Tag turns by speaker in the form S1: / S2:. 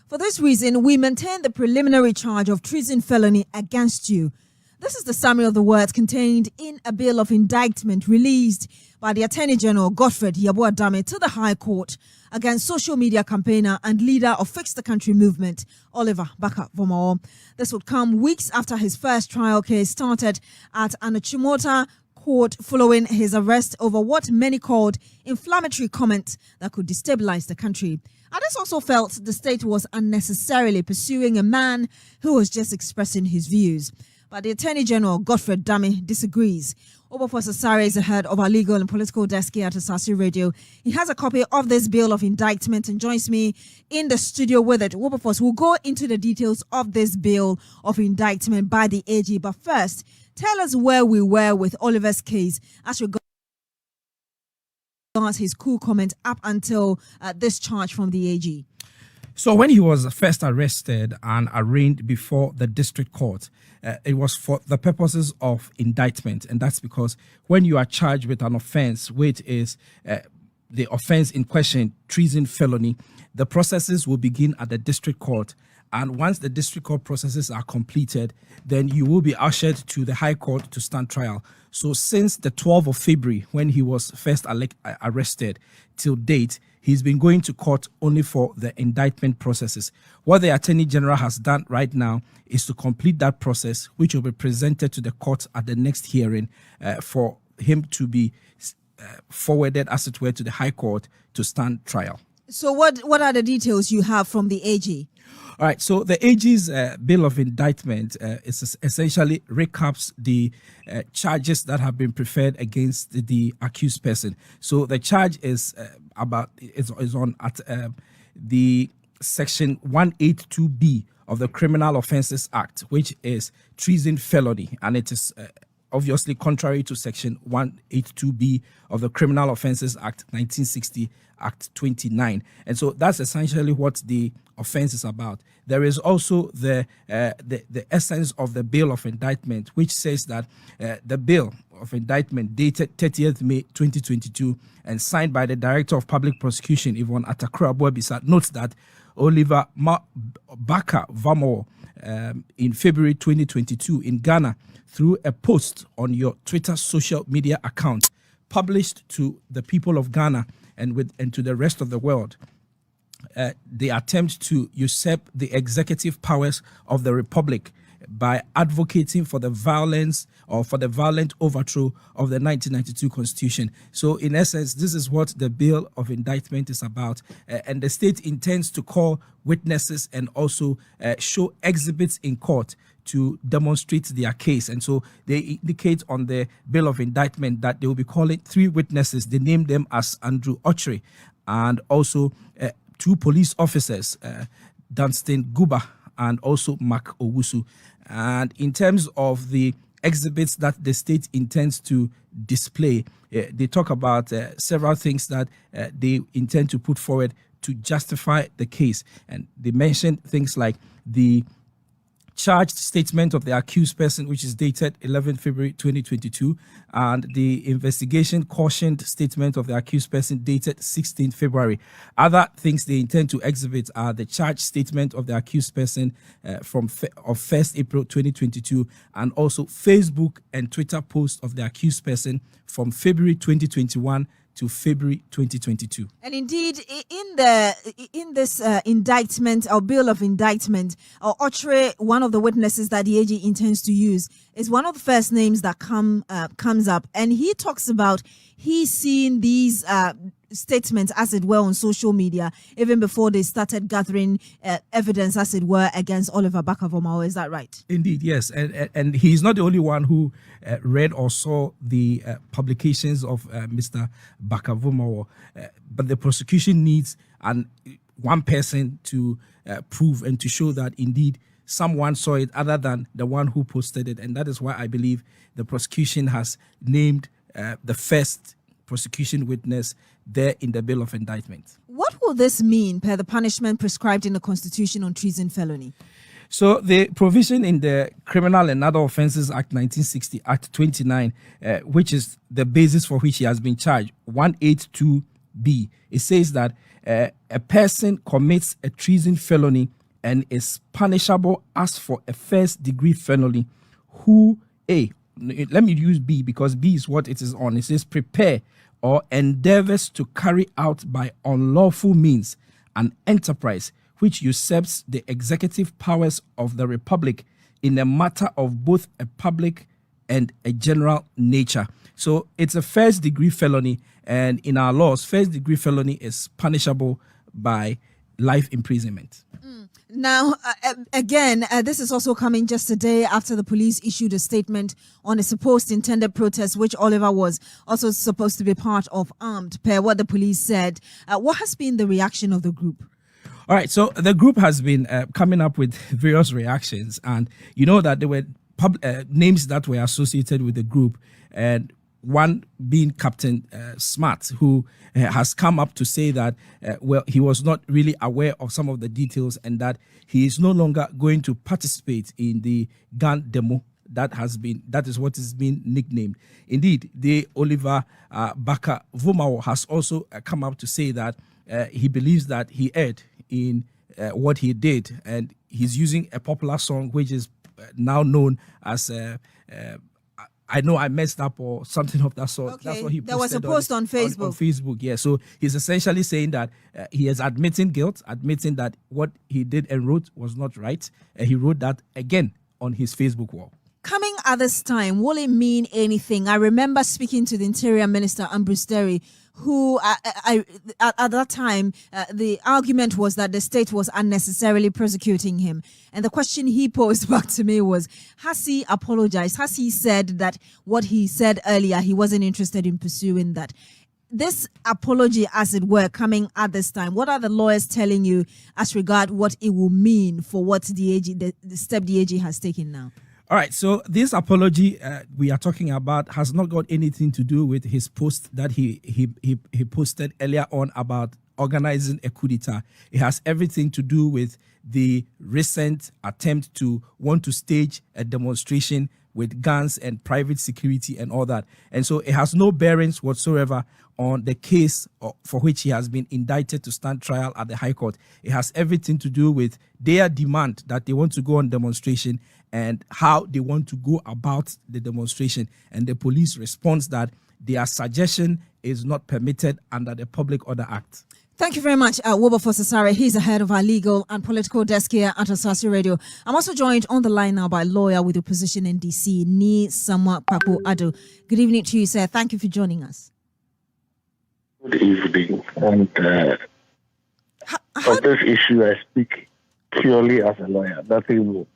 S1: For this reason, we maintain the preliminary charge of treason felony against you. This is the summary of the words contained in a bill of indictment released by the Attorney General Godfred Yeboah-Dame to the High Court against social media campaigner and leader of Fix the Country movement, Oliver Barker-Vormawor. This would come weeks after his first trial case started at an Achimota court following his arrest over what many called inflammatory comments that could destabilize the country. Others also felt the state was unnecessarily pursuing a man who was just expressing his views. But the Attorney General, Godfred Dame, disagrees. Obafosa Sare is the head of our legal and political desk here at Asasi Radio. He has a copy of this bill of indictment and joins me in the studio with it. Obafosa will go into the details of this bill of indictment by the AG. But first, tell us where we were with Oliver's case as regards his cool comment up until this charge from the AG.
S2: So when he was first arrested and arraigned before the district court, it was for the purposes of indictment. And that's because when you are charged with an offense, which is the offense in question, treason felony, the processes will begin at the district court. And once the district court processes are completed, then you will be ushered to the High Court to stand trial. So since the 12th of February, when he was first arrested, till date, he's been going to court only for the indictment processes. What the Attorney General has done right now is to complete that process, which will be presented to the court at the next hearing for him to be forwarded, as it were, to the High Court to stand trial.
S1: So what are the details you have from the AG?
S2: All right, so the AG's bill of indictment essentially recaps the charges that have been preferred against the accused person. So the charge is on the section 182B of the Criminal Offences Act, which is treason felony, and it is obviously contrary to section 182B of the Criminal Offences Act 1960, Act 29. And so that's essentially what the offense is about. There is also the essence of the bill of indictment, which says that the bill of indictment dated 30th May 2022 and signed by the Director of Public Prosecution, Yvonne Atakura-Boabisa, notes that Oliver Barker-Vormawor in February 2022 in Ghana, through a post on your Twitter social media account published to the people of Ghana and to the rest of the world, the attempt to usurp the executive powers of the Republic by advocating for the violence or for the violent overthrow of the 1992 Constitution. So in essence, this is what the bill of indictment is about. And the state intends to call witnesses and also show exhibits in court to demonstrate their case. And so they indicate on the bill of indictment that they will be calling 3 witnesses. They name them as Andrew Ochre and also 2 police officers, Dunstan Guba and also Mark Owusu. And in terms of the exhibits that the state intends to display, they talk about several things that they intend to put forward to justify the case. And they mention things like the charged statement of the accused person, which is dated 11 February 2022, and the investigation cautioned statement of the accused person dated 16 February. Other things they intend to exhibit are the charged statement of the accused person of 1st April 2022, and also Facebook and Twitter posts of the accused person from February 2021 to February 2022.
S1: And indeed, in this indictment or bill of indictment, Ochre, one of the witnesses that the AG intends to use, is one of the first names that comes up, and he talks about he's seen these statements, as it were, on social media even before they started gathering evidence, as it were, against Oliver Barker-Vormawor. Is that right?
S2: Indeed, yes. And he's not the only one who read or saw the publications of Mr. Barker-Vormawor, but the prosecution needs one person to prove and to show that indeed someone saw it other than the one who posted it. And that is why I believe the prosecution has named the first prosecution witness there in the bill of indictment.
S1: What will this mean per the punishment prescribed in the Constitution on treason felony?
S2: So the provision in the Criminal and Other Offences Act 1960, Act 29, which is the basis for which he has been charged, 182 B. It says that a person commits a treason felony and is punishable as for a first-degree felony who, let me use B because B is what it is on. It says prepare or endeavors to carry out by unlawful means an enterprise which usurps the executive powers of the Republic in a matter of both a public and a general nature. So it's a first-degree felony, and in our laws, first-degree felony is punishable by life imprisonment.
S1: Now, again, this is also coming just a day after the police issued a statement on a supposed intended protest, which Oliver was also supposed to be part of, armed, per what the police said. What has been the reaction of the group?
S2: All right, so the group has been coming up with various reactions, and you know that there were names that were associated with the group, and one being Captain Smart, who has come up to say that, he was not really aware of some of the details and that he is no longer going to participate in the gun demo that is what is being nicknamed. Indeed, the Oliver Baka Vumao has also come up to say that he believes that he erred in what he did, and he's using a popular song which is now known as I know I messed up or something of that sort.
S1: Okay.
S2: That's what he posted.
S1: There was a post on Facebook.
S2: On Facebook, yeah. So he's essentially saying that he is admitting guilt, admitting that what he did and wrote was not right. And he wrote that again on his Facebook wall.
S1: Coming at this time, will it mean anything? I remember speaking to the Interior Minister, Ambrose Derry, who at that time, the argument was that the state was unnecessarily prosecuting him. And the question he posed back to me was, has he apologized? Has he said that what he said earlier, he wasn't interested in pursuing that? This apology, as it were, coming at this time, what are the lawyers telling you as regard what it will mean for what the step the AG has taken now?
S2: All right, so this apology we are talking about has not got anything to do with his post that he posted earlier on about organizing a coup d'etat. It has everything to do with the recent attempt to want to stage a demonstration with guns and private security and all that. And so it has no bearings whatsoever on the case for which he has been indicted to stand trial at the High Court. It has everything to do with their demand that they want to go on demonstration and how they want to go about the demonstration. And the police responds that their suggestion is not permitted under the Public Order Act.
S1: Thank you very much, Wilberforce Asare. He's the head of our legal and political desk here at Asase Radio. I'm also joined on the line now by lawyer with opposition in DC, Nana Addo. Good evening to you, sir. Thank you for joining us.
S3: Good evening. And on this issue, I speak purely as a lawyer, nothing more.